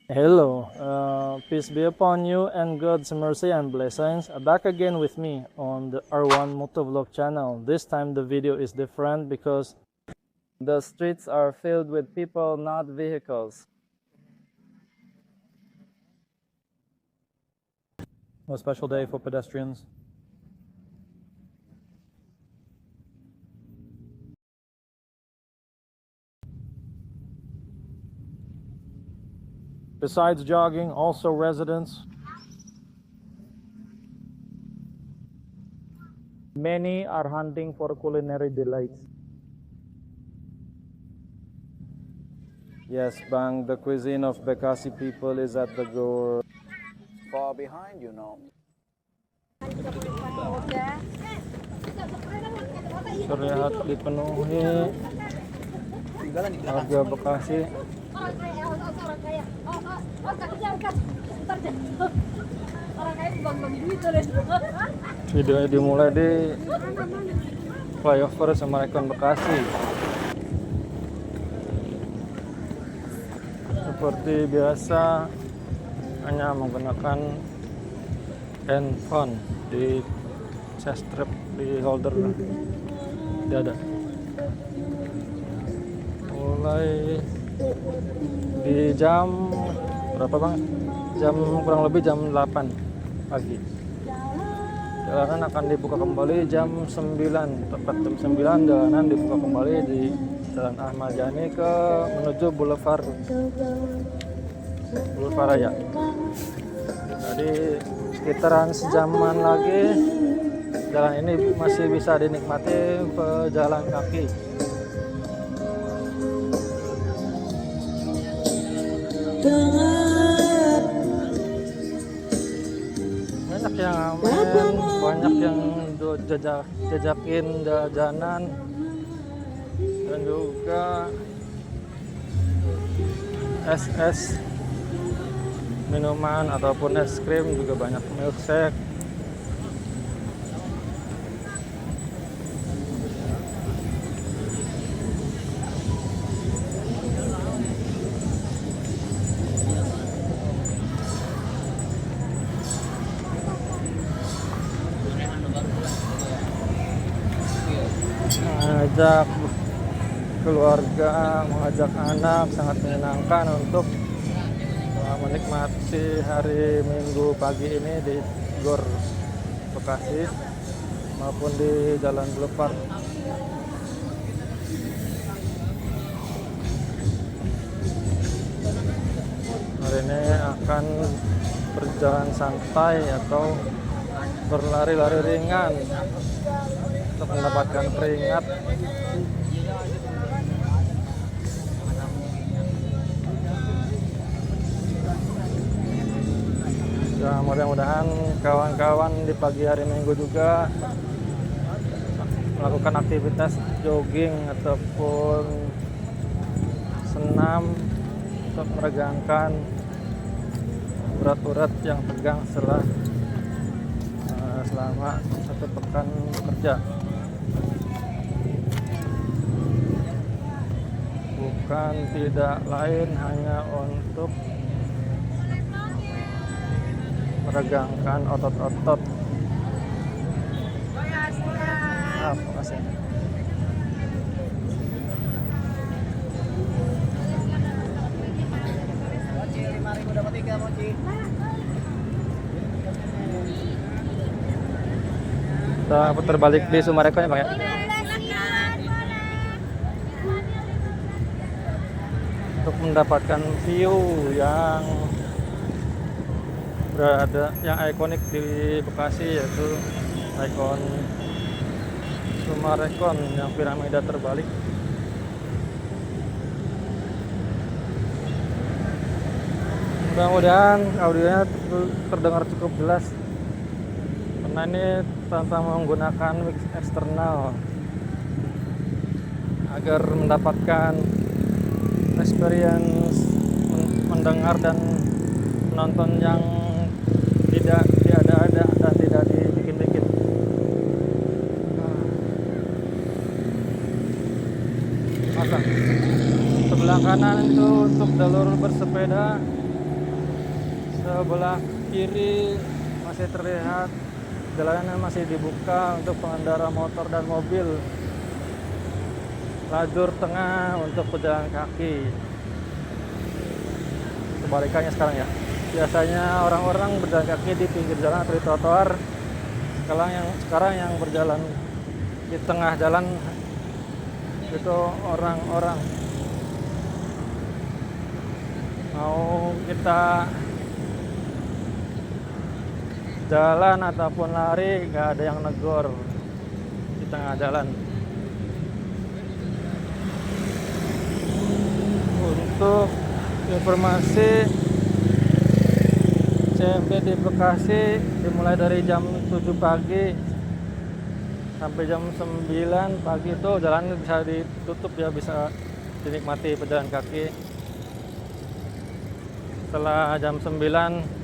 Hello, peace be upon you and God's mercy and blessings. Back again with me on the R1 Motovlog channel. This time the video is different because the streets are filled with people, not vehicles. A special day for pedestrians. Besides jogging, also residents. Many are hunting for culinary delights. Yes, Bang, the cuisine of Bekasi people is at the door. Far behind, you know. Terlihat dipenuhi warga Bekasi. Video dimulai di flyover Semarekon Bekasi. Seperti biasa hanya menggunakan handphone di chest strap di holder dada. Mulai di jam berapa Bang? Kurang lebih jam 8 pagi. Jalanan akan dibuka kembali jam 9, tepat jam 9 jalanan dibuka kembali di Jalan Ahmad Yani menuju Boulevard Raya. Jadi sekitaran sejaman lagi jalan ini masih bisa dinikmati pejalan kaki. Banyak yang ngamen, banyak yang jajakin jajanan, dan juga es minuman ataupun es krim, juga banyak milkshake. Mengajak keluarga, mengajak anak, sangat menyenangkan untuk menikmati hari Minggu pagi ini di Gor Bekasi maupun di Jalan Boulevard. Hari ini akan berjalan santai atau berlari-lari ringan untuk mendapatkan keringat. Ya, mudah-mudahan kawan-kawan di pagi hari Minggu juga melakukan aktivitas jogging ataupun senam untuk meregangkan urat-urat yang tegang selama satu pekan bekerja. Bukan tidak lain hanya untuk meregangkan otot-otot. Makasih. Kita putar balik di Semarekon ya Pak ya. Untuk mendapatkan view yang ikonik di Bekasi, yaitu ikon Semarekon yang piramida terbalik. Mudah-mudahan audionya terdengar cukup jelas karena ini tanpa menggunakan mic eksternal, agar mendapatkan experience mendengar dan menonton yang tidak diada-ada dan tidak dibikin-bikin. Maka sebelah kanan itu untuk jalur bersepeda, Sebelah kiri masih terlihat jalanan masih dibuka untuk pengendara motor dan mobil. Lajur tengah untuk pejalan kaki. Kebalikannya sekarang ya. Biasanya orang-orang berjalan kaki di pinggir jalan atau di trotoar. Sekarang yang berjalan di tengah jalan itu orang-orang. Mau kita jalan ataupun lari, nggak ada yang negor di tengah jalan. Untuk informasi, CMP di Bekasi dimulai dari jam 7 pagi sampai jam 9 pagi itu jalan bisa ditutup ya, bisa dinikmati pejalan kaki. Setelah jam 9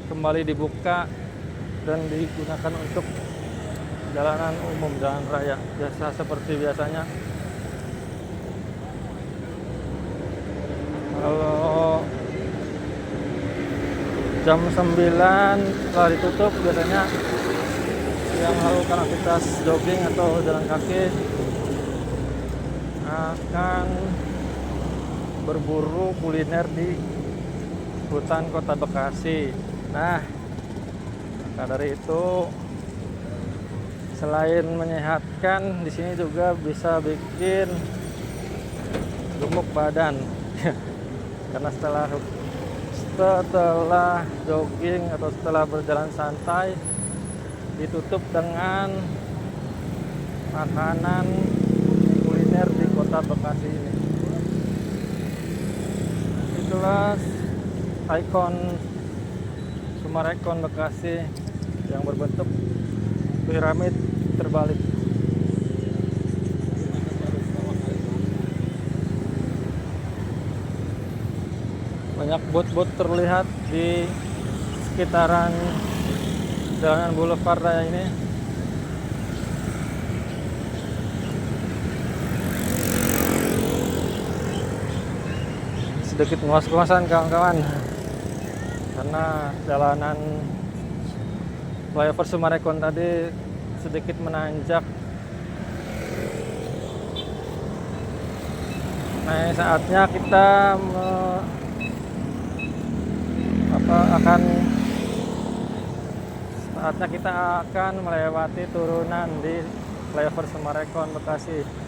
kembali dibuka dan digunakan untuk jalanan umum, jalan raya biasa seperti biasanya. Kalau jam 9 setelah ditutup, biasanya yang melakukan aktivitas jogging atau jalan kaki akan berburu kuliner di hutan kota Bekasi. Nah, maka dari itu selain menyehatkan, di sini juga bisa bikin gemuk badan. Karena setelah jogging atau setelah berjalan santai ditutup dengan makanan kuliner di kota Bekasi ini. Itulah ikon Summarecon Bekasi yang berbentuk piramid terbalik. Banyak bot-bot terlihat di sekitaran jalanan Boulevard Raya ini. Sedikit ngos-ngosan kawan-kawan, karena jalanan flyover Summarecon tadi sedikit menanjak. Nah, saatnya kita akan melewati turunan di flyover Summarecon Bekasi.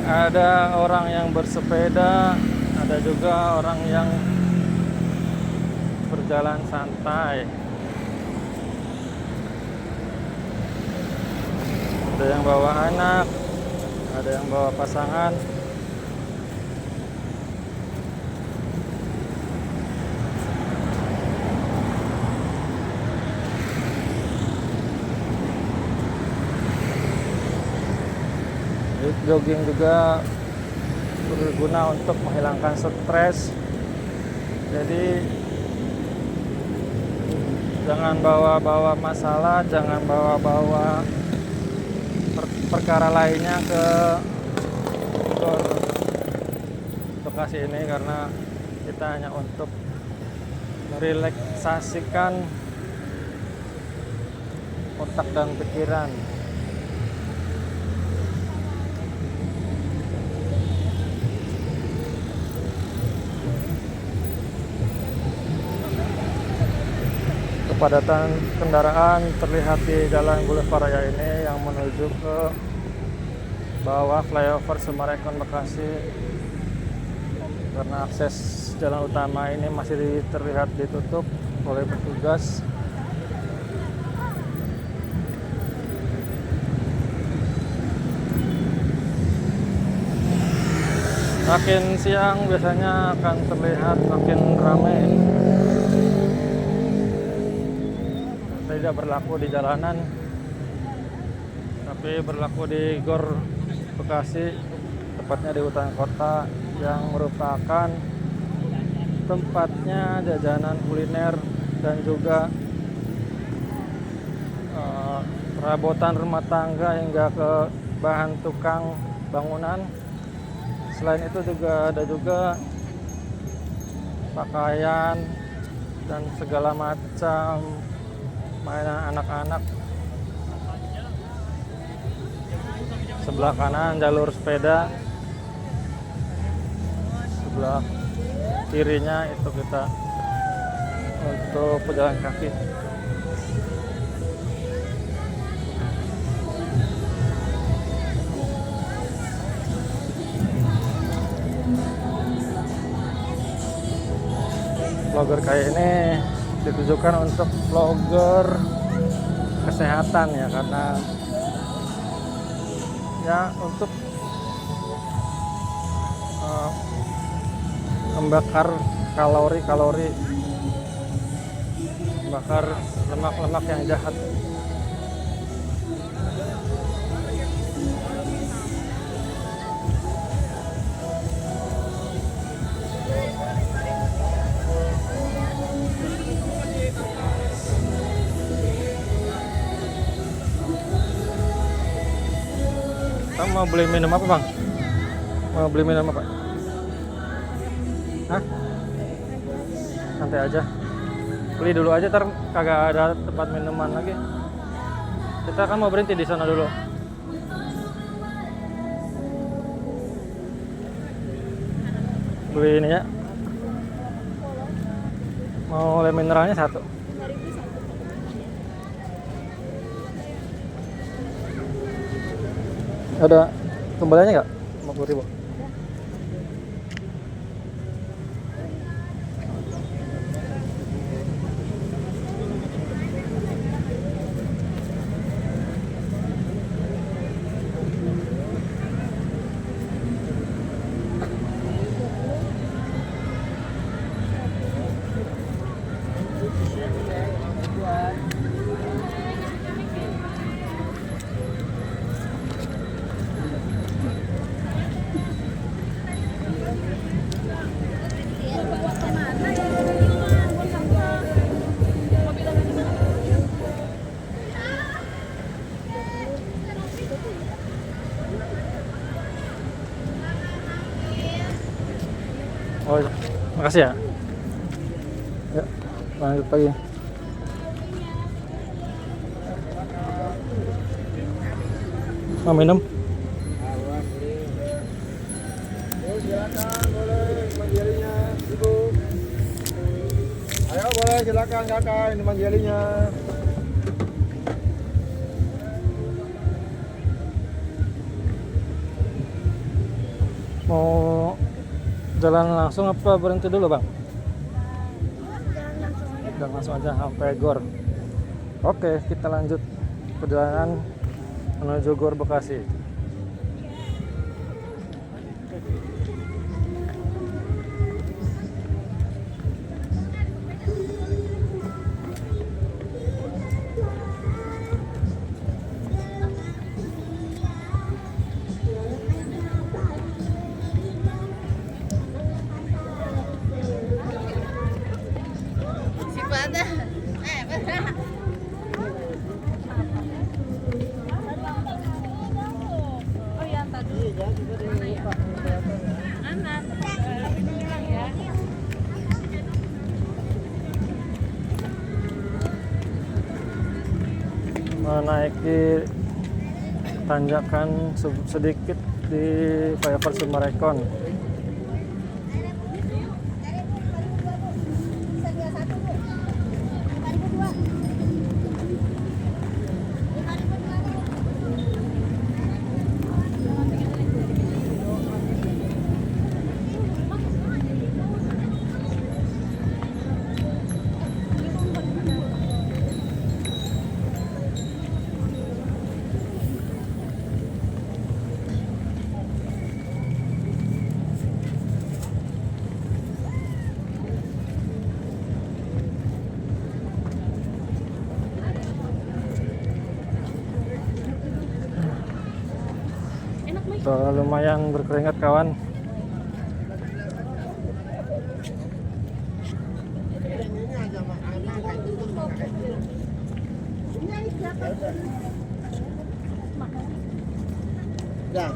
Ada orang yang bersepeda, ada juga orang yang berjalan santai. Ada yang bawa anak, ada yang bawa pasangan. Jogging juga berguna untuk menghilangkan stres. Jadi jangan bawa-bawa masalah, jangan bawa-bawa perkara lainnya ke Gor Bekasi ini, karena kita hanya untuk merelaksasikan otak dan pikiran. Kepadatan kendaraan terlihat di Jalan Boulevard Raya ini yang menuju ke bawah flyover Summarecon Bekasi, karena akses jalan utama ini masih terlihat ditutup oleh petugas. Makin siang biasanya akan terlihat makin ramai. Tidak berlaku di jalanan, tapi berlaku di Gor Bekasi, tepatnya di utara kota, yang merupakan tempatnya jajanan kuliner dan juga perabotan rumah tangga hingga ke bahan tukang bangunan. Selain itu juga ada juga pakaian dan segala macam mainan anak-anak. Sebelah kanan jalur sepeda, sebelah kirinya itu kita untuk pejalan kaki. Vlogger kayak ini ditujukan untuk vlogger kesehatan ya, karena ya untuk membakar kalori, membakar lemak-lemak yang jahat. Kamu mau beli minum apa, Bang? Mau beli minum apa? Hah? Santai aja. Beli dulu aja, ntar kagak ada tempat minuman lagi. Kita kan mau berhenti di sana dulu. Beli ini ya. Mau lem mineralnya satu. Ada kembaliannya nggak? 50.000. Oh, makasih ya. Ya, lanjut lagi. Mau minum? Silakan, boleh manjelinya, Ibu. Ayo boleh, silakan kakak, ini manjelinya. Mau jalan langsung apa berhenti dulu, Bang? Jalan langsung aja sampai Gor. Oke, kita lanjut perjalanan menuju Gor Bekasi. Menaiki tanjakan sedikit di flyover Sumarekon. Udah lumayan berkeringat kawan. Ya.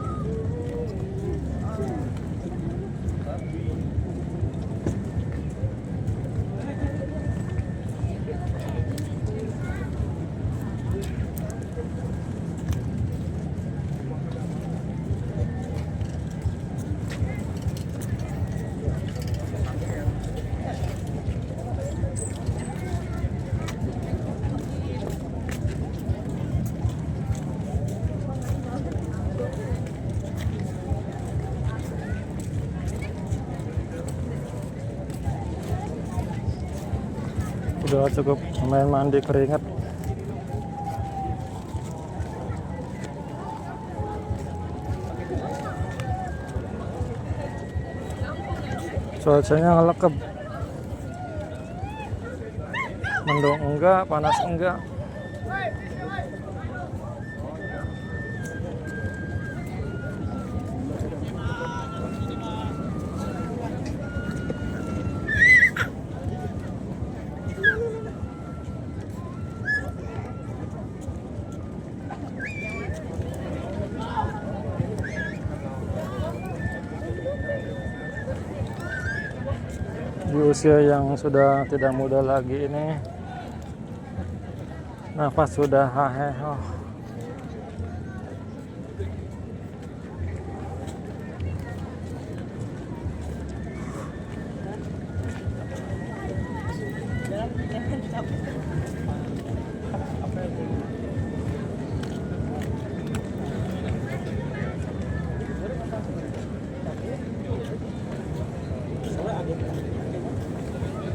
Udah cukup lumayan mandi keringat. Cuacanya ngelekep. Mendung enggak, panas enggak. Di usia yang sudah tidak muda lagi ini, nafas sudah haheho.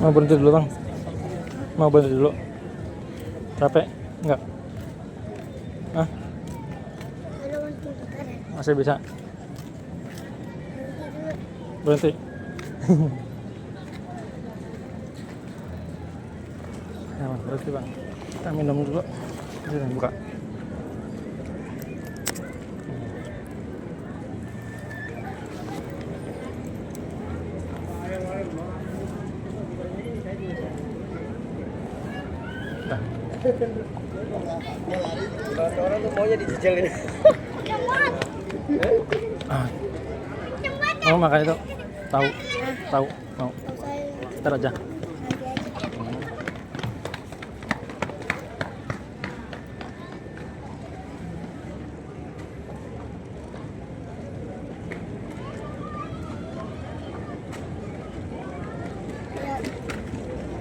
Mau berhenti dulu bang? Mau berhenti dulu? Capek? Enggak? Hah? Masih bisa? Berhenti? Ya bang, berhenti bang. Kita minum dulu. Sini buka. Orang tuh maunya dicicil ini. Mau makan itu? Tahu? Tahu? Mau? Ntar aja.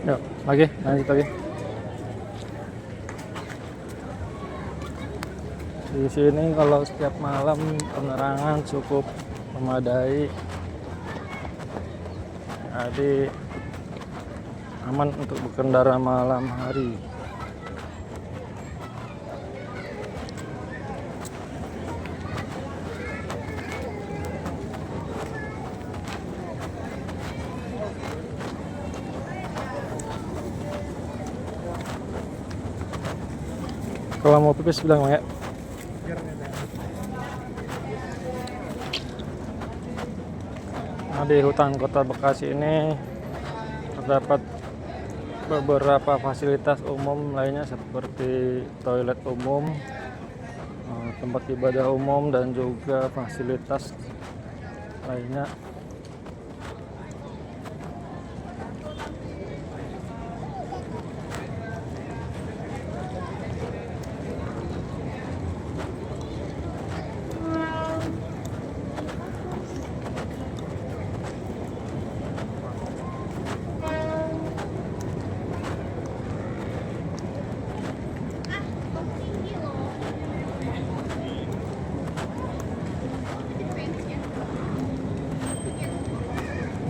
Yuk, lagi, lanjut lagi. Di sini kalau setiap malam penerangan cukup memadai, jadi aman untuk berkendara malam hari. Kalau mau pipis bilang ya. Nah, di hutan kota Bekasi ini terdapat beberapa fasilitas umum lainnya seperti toilet umum, tempat ibadah umum, dan juga fasilitas lainnya.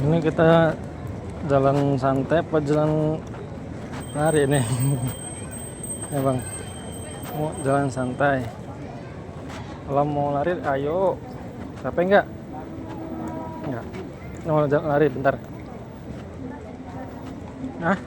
Ini kita jalan santai apa jalan lari nih? Ya bang, mau jalan santai. Kalau mau lari, ayo. Capek enggak? Enggak. Mau jalan lari bentar. Hah?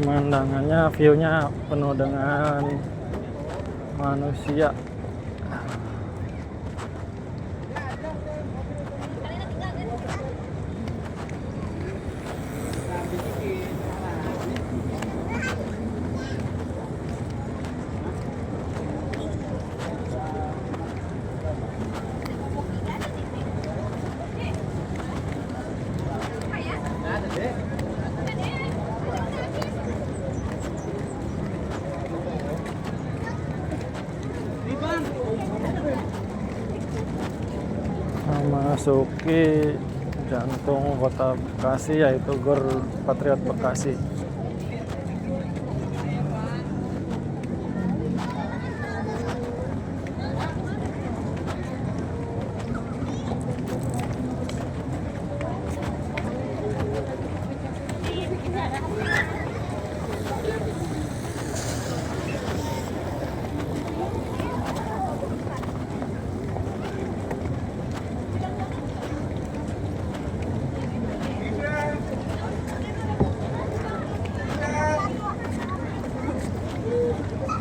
pemandangannya, view-nya penuh dengan manusia. Memasuki jantung kota Bekasi, yaitu Gor Patriot Bekasi.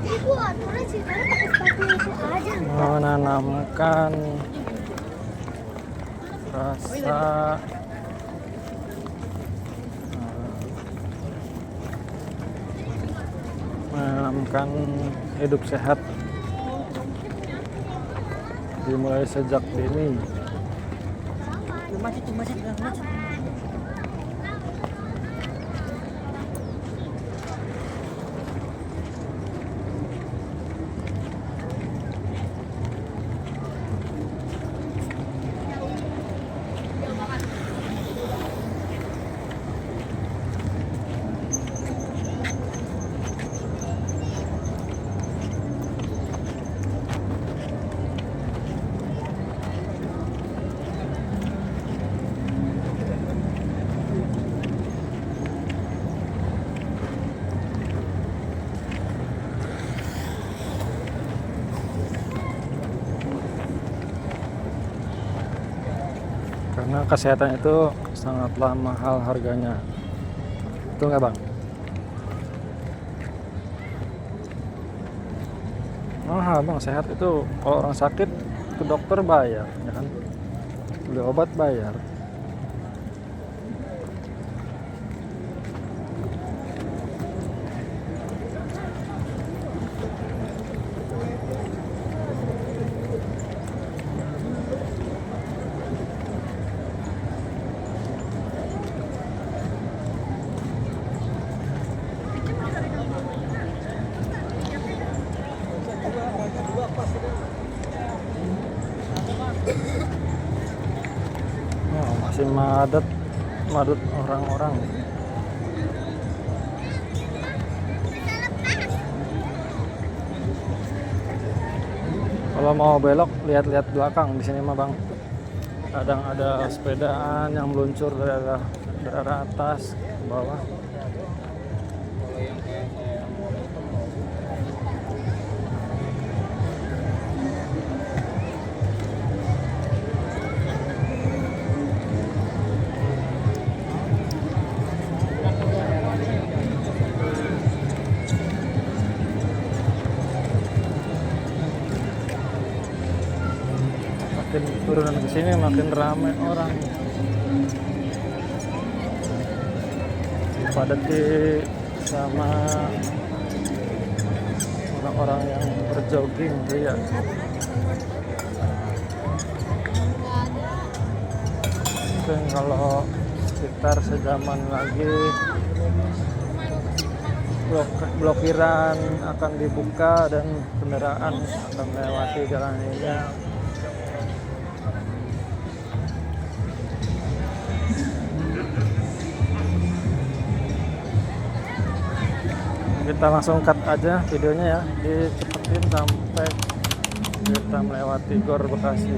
Ibu, aturan sih pakai sepatu itu aja. Menanamkan rasa menanamkan hidup sehat dimulai sejak dini. Karena kesehatan itu sangatlah mahal harganya. Betul nggak Bang? Mahal Bang, sehat itu kalau orang sakit ke dokter bayar, ya kan? Beli obat bayar. Oh, masih madet orang-orang. Kalau mau belok lihat-lihat belakang di sini mah Bang. Kadang ada sepedaan yang meluncur dari arah atas ke bawah. Makin turunan ke sini makin ramai orang. Dipadati sama orang-orang yang berjogging ya. Mungkin kalau sekitar sejaman lagi blokiran akan dibuka dan kendaraan akan melewati jalan ini. Kita langsung cut aja videonya ya, dicepetin sampai kita melewati Gor Bekasi.